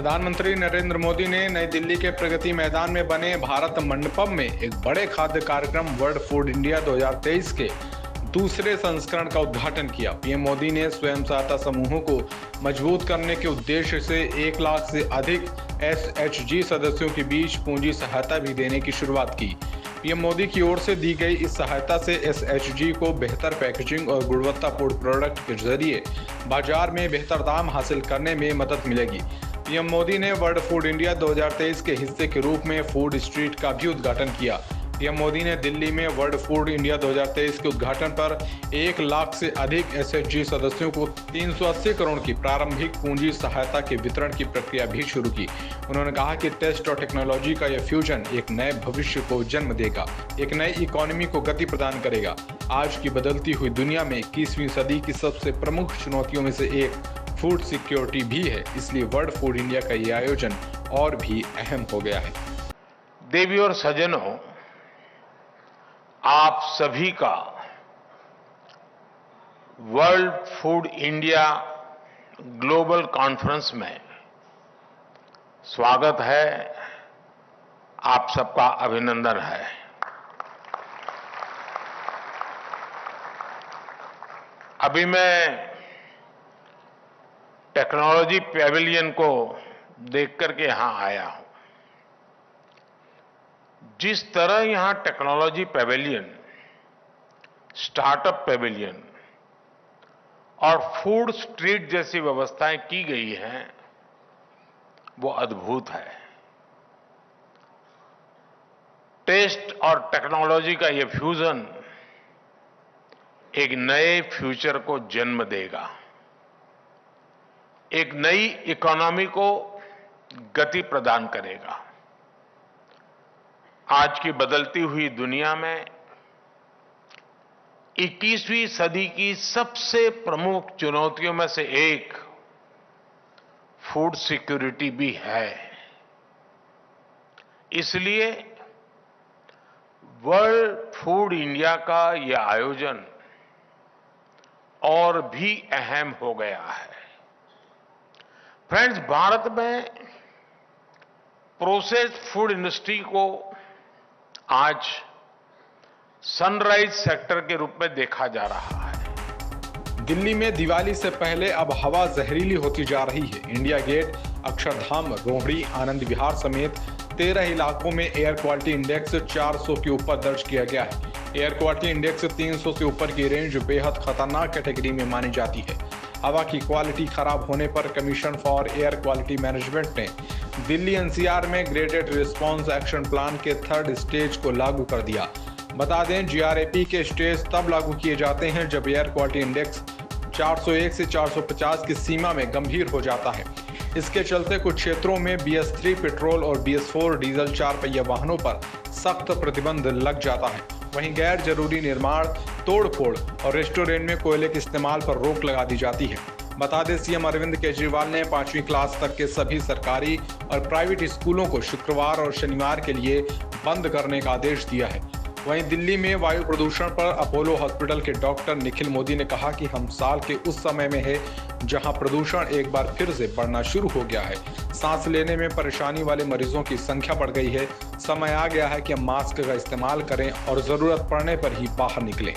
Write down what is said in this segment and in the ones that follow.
प्रधानमंत्री नरेंद्र मोदी ने नई दिल्ली के प्रगति मैदान में बने भारत मंडपम में एक बड़े खाद्य कार्यक्रम वर्ल्ड फूड इंडिया 2023 के दूसरे संस्करण का उद्घाटन किया। पीएम मोदी ने स्वयं सहायता समूहों को मजबूत करने के उद्देश्य से 1 लाख से अधिक एसएचजी सदस्यों के बीच पूंजी सहायता भी देने की शुरुआत की। पीएम मोदी की ओर से दी गई इस सहायता से एसएचजी को बेहतर पैकेजिंग और गुणवत्तापूर्ण प्रोडक्ट के जरिए बाजार में बेहतर दाम हासिल करने में मदद मिलेगी। पीएम मोदी ने वर्ल्ड फूड इंडिया 2023 के हिस्से के रूप में फूड स्ट्रीट का भी उद्घाटन किया। पीएम मोदी ने दिल्ली में वर्ल्ड फूड इंडिया 2023 के उद्घाटन पर 1 लाख से अधिक एसएचजी सदस्यों को 380 करोड़ की प्रारंभिक पूंजी सहायता के वितरण की प्रक्रिया भी शुरू की। उन्होंने कहा कि टेस्ट और टेक्नोलॉजी का यह फ्यूजन एक नए भविष्य को जन्म देगा, एक नई इकोनॉमी को गति प्रदान करेगा। आज की बदलती हुई दुनिया में 21वीं सदी की सबसे प्रमुख चुनौतियों में से एक फूड सिक्योरिटी भी है, इसलिए वर्ल्ड फूड इंडिया का ये आयोजन और भी अहम हो गया है। देवी और सज्जनों, आप सभी का world food India global conference में स्वागत है। आप सबका अभिनंदन है। अभी मैं टेक्नोलॉजी पैविलियन को देख करके यहां आया हूं। जिस तरह यहां टेक्नोलॉजी पैविलियन, स्टार्टअप पैविलियन और फूड स्ट्रीट जैसी व्यवस्थाएं की गई हैं, वो अद्भुत है। टेस्ट और टेक्नोलॉजी का ये फ्यूजन एक नए फ्यूचर को जन्म देगा, एक नई इकोनॉमी को गति प्रदान करेगा। आज की बदलती हुई दुनिया में 21वीं सदी की सबसे प्रमुख चुनौतियों में से एक फूड सिक्योरिटी भी है। इसलिए वर्ल्ड फूड इंडिया का यह आयोजन और भी अहम हो गया है। फ्रेंड्स, भारत में प्रोसेस्ड फूड इंडस्ट्री को आज सनराइज सेक्टर के रूप में देखा जा रहा है। दिल्ली में दिवाली से पहले अब हवा जहरीली होती जा रही है। इंडिया गेट, अक्षरधाम, रोहिणी, आनंद विहार समेत 13 इलाकों में एयर क्वालिटी इंडेक्स 400 के ऊपर दर्ज किया गया है। एयर क्वालिटी इंडेक्स 300 से ऊपर की रेंज बेहद खतरनाक कैटेगरी में मानी जाती है। हवा की क्वालिटी खराब होने पर commission for air quality management ने दिल्ली एनसीआर में ग्रेडेड रिस्पांस एक्शन प्लान के 3rd स्टेज को लागू कर दिया। बता दें, जीआरएपी के स्टेज तब लागू किए जाते हैं जब एयर क्वालिटी इंडेक्स 401 से 450 की सीमा में गंभीर हो जाता है। इसके चलते कुछ क्षेत्रों में BS3 पेट्रोल और BS4 डीजल 4 पहिया वाहनों पर सख्त प्रतिबंध लग जाता है। वहीं गैर जरूरी निर्माण, तोड़फोड़ और रेस्टोरेंट में कोयले के इस्तेमाल पर रोक लगा दी जाती है। बता दें, सीएम अरविंद केजरीवाल ने 5वीं क्लास तक के सभी सरकारी और प्राइवेट स्कूलों को शुक्रवार और शनिवार के लिए बंद करने का आदेश दिया है। वहीं दिल्ली में वायु प्रदूषण पर अपोलो हॉस्पिटल के डॉक्टर निखिल मोदी ने कहा कि हम साल के उस समय में है जहां प्रदूषण एक बार फिर से बढ़ना शुरू हो गया है। सांस लेने में परेशानी वाले मरीजों की संख्या बढ़ गई है। समय आ गया है कि हम मास्क का इस्तेमाल करें और जरूरत पड़ने पर ही बाहर निकलें।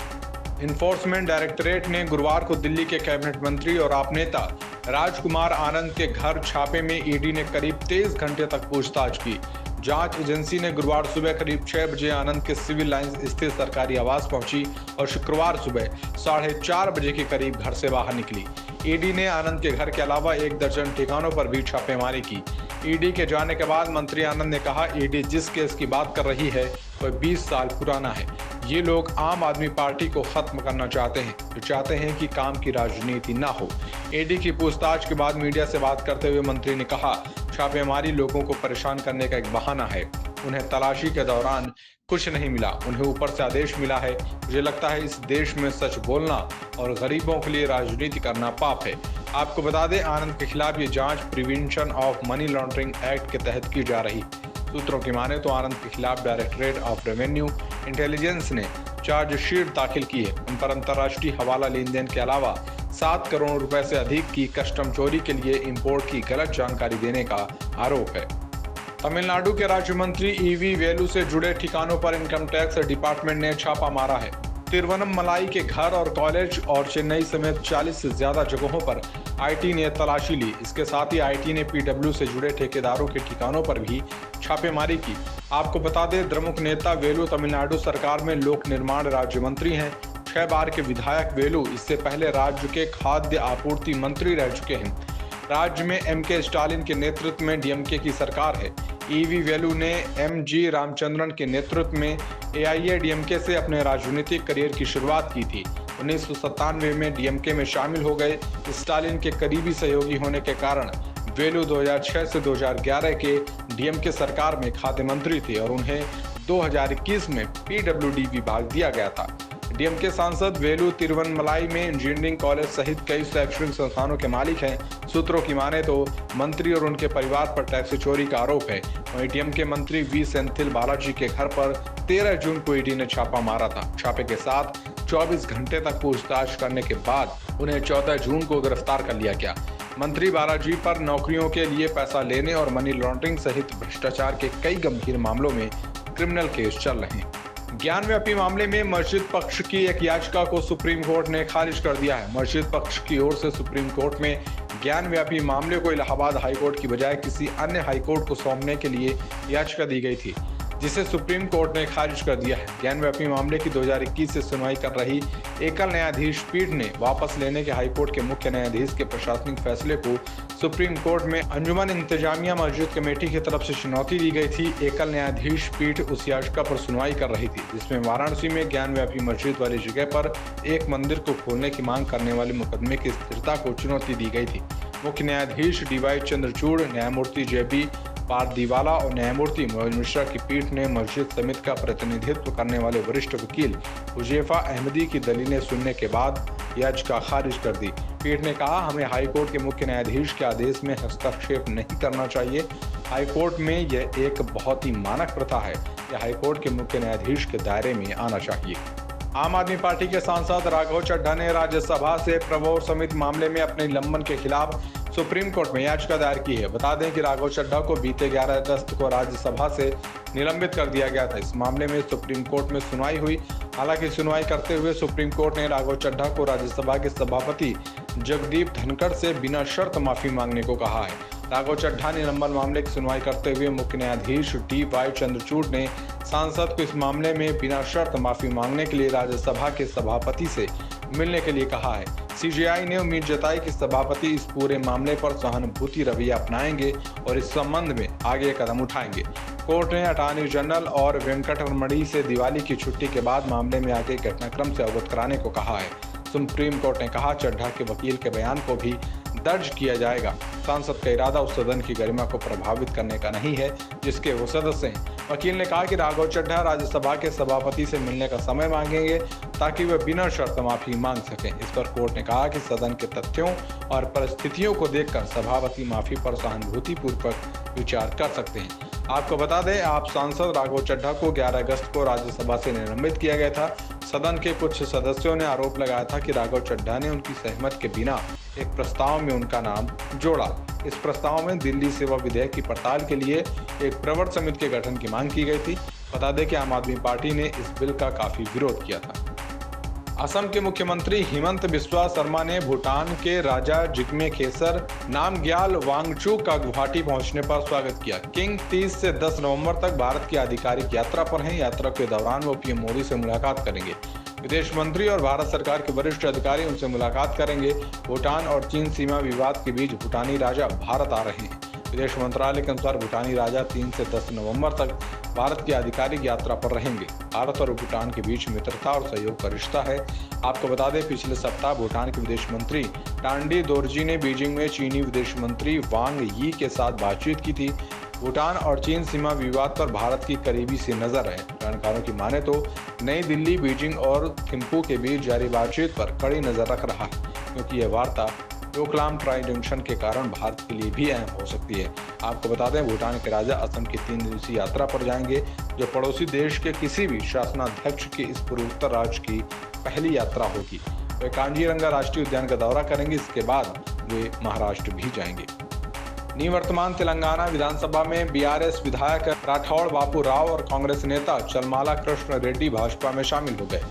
इन्फोर्समेंट डायरेक्टरेट ने गुरुवार को दिल्ली के कैबिनेट मंत्री और आप नेता राजकुमार आनंद के घर छापे में ईडी ने करीब 23 घंटे तक पूछताछ की। जांच एजेंसी ने गुरुवार सुबह करीब 6 बजे आनंद के सिविल लाइंस स्थित सरकारी आवास पहुंची और शुक्रवार सुबह 4:30 बजे के करीब घर से बाहर निकली। ईडी ने आनंद के घर के अलावा 1 दर्जन ठिकानों पर भी छापेमारी की। ईडी के जाने के बाद मंत्री आनंद ने कहा, ईडी जिस केस की बात कर रही है वह 20 साल पुराना है। ये लोग आम आदमी पार्टी को खत्म करना चाहते हैं, जो चाहते हैं कि काम की राजनीति ना हो। ईडी की पूछताछ के बाद मीडिया से बात करते हुए मंत्री ने कहा, छापेमारी लोगों को परेशान करने का एक बहाना है। उन्हें तलाशी के दौरान कुछ नहीं मिला, उन्हें ऊपर से आदेश मिला है। मुझे लगता है इस देश में सच बोलना और गरीबों के लिए राजनीति करना पाप है। आपको बता दें, आनंद के खिलाफ ये जांच prevention of money laundering act के तहत की जा रही। सूत्रों की माने तो आनंद के खिलाफ डायरेक्टरेट ऑफ रेवेन्यू इंटेलिजेंस ने चार्जशीट दाखिल की है। उन पर अंतर्राष्ट्रीय हवाला लेन देन के अलावा 7 करोड़ रुपए से अधिक की कस्टम चोरी के लिए इंपोर्ट की गलत जानकारी देने का आरोप है। तमिलनाडु के राज्य मंत्री ईवी वेलू से जुड़े ठिकानों पर इनकम टैक्स डिपार्टमेंट ने छापा मारा है। तिरुवन्नमलाई के घर और कॉलेज और चेन्नई समेत 40 से ज्यादा जगहों पर आईटी ने तलाशी ली। इसके साथ ही आईटी ने पीडब्ल्यू से जुड़े ठेकेदारों के ठिकानों पर भी छापेमारी की। आपको बता दें, द्रमुक नेता वेलू तमिलनाडु सरकार में लोक निर्माण राज्य मंत्री हैं। 6 बार के विधायक वेलू इससे पहले राज्य के खाद्य आपूर्ति मंत्री रह चुके हैं। राज्य में एमके स्टालिन के नेतृत्व में डीएमके की सरकार है। ईवी वेलू ने एमजी रामचंद्रन के नेतृत्व में एआईएडीएमके से अपने राजनीतिक करियर की शुरुआत की थी। 1997 में डीएमके में शामिल हो गए। स्टालिन के करीबी सहयोगी होने के कारण वेलू 2006 से 2011 के डीएमके सरकार में खाद्य मंत्री थे और उन्हें 2021 में पीडब्ल्यूडी विभाग दिया गया था। डीएमके सांसद वेलू तिरुवन्नमलाई में इंजीनियरिंग कॉलेज सहित कई शैक्षणिक संस्थानों के मालिक हैं। सूत्रों की माने तो मंत्री और उनके परिवार पर टैक्स चोरी का आरोप है। वहीं डीएमके मंत्री वी सेंथिल बालाजी के घर पर 13 जून को ईडी ने छापा मारा था। छापे के साथ 24 घंटे तक पूछताछ करने के बाद उन्हें 14 जून को गिरफ्तार कर लिया गया। मंत्री बालाजी पर नौकरियों के लिए पैसा लेने और मनी लॉन्ड्रिंग सहित भ्रष्टाचार के कई गंभीर मामलों में क्रिमिनल केस चल रहे हैं। ज्ञानव्यापी मामले में मस्जिद पक्ष की एक याचिका को सुप्रीम कोर्ट ने खारिज कर दिया है। मस्जिद पक्ष की ओर से सुप्रीम कोर्ट में ज्ञानव्यापी मामले को इलाहाबाद हाईकोर्ट की बजाय किसी अन्य हाईकोर्ट को सौंपने के लिए याचिका दी गई थी, जिसे सुप्रीम कोर्ट ने खारिज कर दिया है। ज्ञानव्यापी मामले की 2021 से सुनवाई कर रही एकल न्यायाधीश पीठ ने वापस लेने के हाईकोर्ट के मुख्य न्यायाधीश के प्रशासनिक फैसले को सुप्रीम कोर्ट में अंजुमन इंतजामिया मस्जिद कमेटी की तरफ से चुनौती दी गई थी। एकल न्यायाधीश पीठ उस याचिका पर सुनवाई कर रही थी जिसमें वाराणसी में ज्ञानव्यापी मस्जिद वाली जगह पर एक मंदिर को खोलने की मांग करने वाले मुकदमे की स्थिरता को चुनौती दी गई थी। मुख्य न्यायाधीश डीवाई चंद्रचूड़, न्यायमूर्ति जेबी पारदीवाला और न्यायमूर्ति मनोज मिश्रा की पीठ ने मस्जिद समिति का प्रतिनिधित्व करने वाले वरिष्ठ वकील हुजैफा अहमदी की दलीलें सुनने के बाद याचिका खारिज कर दी। पीठ ने कहा, हमें हाईकोर्ट के मुख्य न्यायाधीश के आदेश में हस्तक्षेप नहीं करना चाहिए। हाईकोर्ट में यह एक बहुत ही मानक प्रथा है। यह हाईकोर्ट के मुख्य न्यायाधीश के दायरे में आना चाहिए। आम आदमी पार्टी के सांसद राघव चड्ढा ने राज्यसभा से प्रभोर समिति मामले में अपने निलंबन के खिलाफ सुप्रीम कोर्ट में याचिका दायर की है। बता दें कि राघव चड्ढा को बीते 11 अगस्त को राज्यसभा से निलंबित कर दिया गया था। इस मामले में सुप्रीम कोर्ट में सुनवाई हुई। हालांकि सुनवाई करते हुए सुप्रीम कोर्ट ने राघव चड्ढा को राज्यसभा के सभापति जगदीप धनखड़ से बिना शर्त माफी मांगने को कहा है। राघव चड्ढा निलंबन मामले की सुनवाई करते हुए मुख्य न्यायाधीश डी.वाई. चंद्रचूड़ ने सांसद को इस मामले में बिना शर्त माफी मांगने के लिए राज्यसभा के सभापति से मिलने के लिए कहा है। सीजेआई ने उम्मीद जताई कि सभापति इस पूरे मामले पर सहानुभूति रवैया अपनाएंगे और इस संबंध में आगे कदम उठाएंगे। कोर्ट ने अटॉर्नी जनरल और वेंकटरमणि से दिवाली की छुट्टी के बाद मामले में आगे घटनाक्रम से अवगत कराने को कहा है। सुप्रीम कोर्ट ने कहा, चड्ढा के वकील के बयान को भी दर्ज किया जाएगा। सांसद का इरादा उस सदन की गरिमा को प्रभावित करने का नहीं है जिसके वो सदस्य हैं। वकील ने कहा कि राघव चड्ढा राज्यसभा के सभापति से मिलने का समय मांगेंगे ताकि वे बिना शर्त माफी मांग सकें। इस पर कोर्ट ने कहा कि सदन के तथ्यों और परिस्थितियों को देखकर सभापति माफी पर सहानुभूतिपूर्वक विचार कर सकते हैं। आपको बता दें, आप सांसद राघव चड्ढा को 11 अगस्त को राज्यसभा से निलंबित किया गया था। सदन के कुछ सदस्यों ने आरोप लगाया था कि राघव चड्ढा ने उनकी सहमति के बिना एक प्रस्ताव में उनका नाम जोड़ा। इस प्रस्ताव में दिल्ली सेवा विधेयक की पड़ताल के लिए एक प्रवर समिति के गठन की मांग की गई थी। बता दें कि आम आदमी पार्टी ने इस बिल का काफी विरोध किया था। असम के मुख्यमंत्री हिमंत बिस्वा शर्मा ने भूटान के राजा जिग्मे खेसर नामग्याल वांगचुक का गुवाहाटी पहुंचने पर स्वागत किया। किंग 30 से 10 नवंबर तक भारत की आधिकारिक यात्रा पर हैं। यात्रा के दौरान वो पीएम मोदी से मुलाकात करेंगे। विदेश मंत्री और भारत सरकार के वरिष्ठ अधिकारी उनसे मुलाकात करेंगे। भूटान और चीन सीमा विवाद के बीच भूटानी राजा भारत आ रहे हैं। विदेश मंत्रालय के अनुसार भूटानी राजा 3 से 10 नवंबर तक भारत की आधिकारिक यात्रा पर रहेंगे। भारत और भूटान के बीच मित्रता और सहयोग का रिश्ता है। आपको बता दें, पिछले सप्ताह भूटान के विदेश मंत्री टांडी दोरजी ने बीजिंग में चीनी विदेश मंत्री वांग यी के साथ बातचीत की थी। भूटान और चीन सीमा विवाद पर भारत की करीबी से नजर है। जानकारों की माने तो नई दिल्ली, बीजिंग और थिम्पू के बीच जारी बातचीत पर कड़ी नजर रख रहा है, क्योंकि यह वार्ता डोकलाम ट्राई जंक्शन के कारण भारत के लिए भी अहम हो सकती है। आपको बता दें, भूटान के राजा असम की 3 दिवसीय यात्रा पर जाएंगे, जो पड़ोसी देश के किसी भी शासनाध्यक्ष की इस पूर्वोत्तर राज्य की पहली यात्रा होगी। वे कांजीरंगा राष्ट्रीय उद्यान का दौरा करेंगे। इसके बाद वे महाराष्ट्र भी जाएंगे। निवर्तमान तेलंगाना विधानसभा में बीआरएस विधायक राठौड़ बापू राव और कांग्रेस नेता चलमाला कृष्ण रेड्डी भाजपा में शामिल हो गए।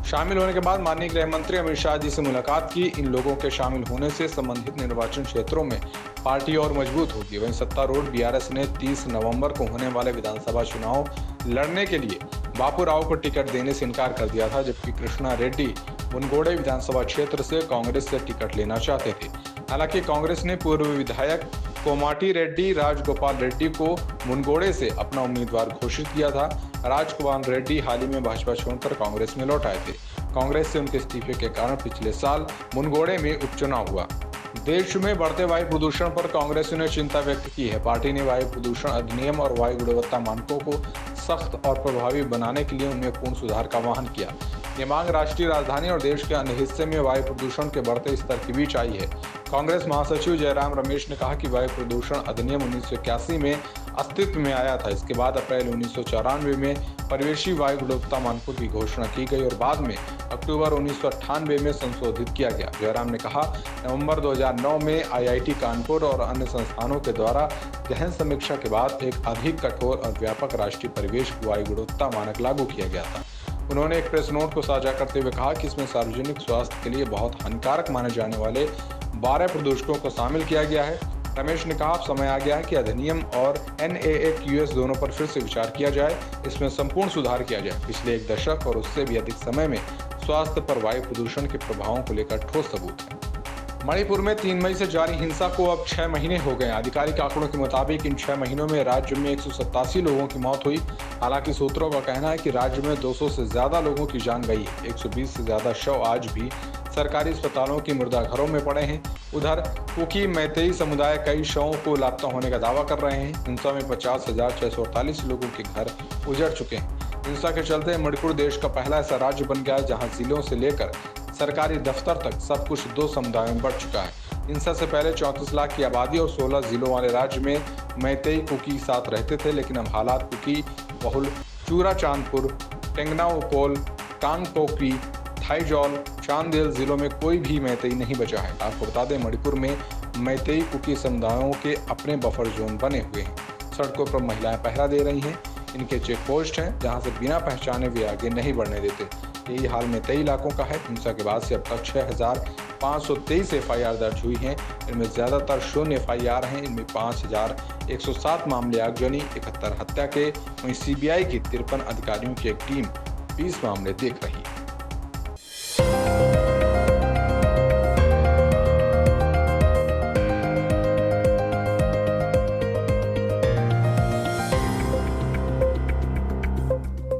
शामिल होने के बाद माननीय गृह मंत्री अमित शाह जी से मुलाकात की। इन लोगों के शामिल होने से संबंधित निर्वाचन क्षेत्रों में पार्टी और मजबूत होगी। वहीं सत्तारूढ़ बीआरएस ने 30 नवंबर को होने वाले विधानसभा चुनाव लड़ने के लिए बापू राव को टिकट देने से इनकार कर दिया था, जबकि कृष्णा रेड्डी मुनगोडे विधानसभा क्षेत्र से कांग्रेस से टिकट लेना चाहते थे। हालांकि कांग्रेस ने पूर्व विधायक कोमाटी रेड्डी राजगोपाल रेड्डी को मुनगोडे से अपना उम्मीदवार घोषित किया था। राजगोपाल रेड्डी हाल ही में भाजपा छोड़कर कांग्रेस में लौट आए थे। कांग्रेस से उनके इस्तीफे के कारण पिछले साल मुनगोडे में उपचुनाव हुआ। देश में बढ़ते वायु प्रदूषण पर कांग्रेस ने चिंता व्यक्त की है। पार्टी ने वायु प्रदूषण अधिनियम और वायु गुणवत्ता मानकों को सख्त और प्रभावी बनाने के लिए उनमें पूर्ण सुधार का आह्वान किया। ये मांग राष्ट्रीय राजधानी और देश के अन्य हिस्से में वायु प्रदूषण के बढ़ते स्तर के बीच आई है। कांग्रेस महासचिव जयराम रमेश ने कहा कि वायु प्रदूषण अधिनियम 1981 में अस्तित्व में आया था। इसके बाद अप्रैल 1994 में परिवेशी वायु गुणवत्ता मानकों की घोषणा की गई और बाद में अक्टूबर 1998 में संशोधित किया गया। जयराम ने कहा, नवंबर 2009 में आईआईटी कानपुर और अन्य संस्थानों के द्वारा गहन समीक्षा के बाद एक अधिक कठोर और व्यापक राष्ट्रीय परिवेश वायु गुणवत्ता मानक लागू किया गया था। उन्होंने एक प्रेस नोट को साझा करते हुए कहा कि इसमें सार्वजनिक स्वास्थ्य के लिए बहुत हानिकारक माने जाने वाले 12 प्रदूषकों को शामिल किया गया है। रमेश ने कहा, अब समय आ गया है कि अधिनियम और NAAQS दोनों पर फिर से विचार किया जाए। इसमें संपूर्ण सुधार किया जाए। पिछले एक दशक और उससे भी अधिक समय में स्वास्थ्य पर वायु प्रदूषण के प्रभावों को लेकर ठोस सबूत है। मणिपुर में 3 मई से जारी हिंसा को अब 6 महीने हो गए। आधिकारिक आंकड़ों के मुताबिक इन 6 महीनों में राज्य में 187 लोगों की मौत हुई। हालांकि सूत्रों का कहना है कि राज्य में 200 से ज्यादा लोगों की जान गई है। 120 से ज्यादा शव आज भी सरकारी अस्पतालों के मुर्दाघरों में पड़े हैं। उधर कुकी मैतेई समुदाय कई शवों को लापता होने का दावा कर रहे हैं। हिंसा में 50,648 लोगों के घर उजड़ चुके हैं। हिंसा के चलते मणिपुर देश का पहला ऐसा राज्य बन गया है जहां जिलों से लेकर सरकारी दफ्तर तक सब कुछ 2 समुदायों में बढ़ चुका है। हिंसा से पहले 34 लाख की आबादी और 16 जिलों वाले राज्य में मैतेई कुकी साथ रहते थे, लेकिन अब हालात कुकी बहुल चूराचांदपुर, टेंगनाओपोल, कांगपोकी, थाईजॉल, चांदेल जिलों में कोई भी मैतेई नहीं बचा है। आपको बता दें, मणिपुर में मैतेई कुकी समुदायों के अपने बफर जोन बने हुए हैं। सड़कों पर महिलाएं पहरा दे रही हैं। इनके चेक पोस्ट हैं जहां से बिना पहचाने वे आगे नहीं बढ़ने देते। यही हाल मैतेई इलाकों का है। हिंसा के बाद से अब तक 6,523 FIR दर्ज हुई हैं। इनमें ज्यादातर शून्य FIR हैं। इनमें 5,107 मामले आगजनी, 71 हत्या के। वहीं CBI की 53 अधिकारियों की एक टीम 20 मामले देख रही है।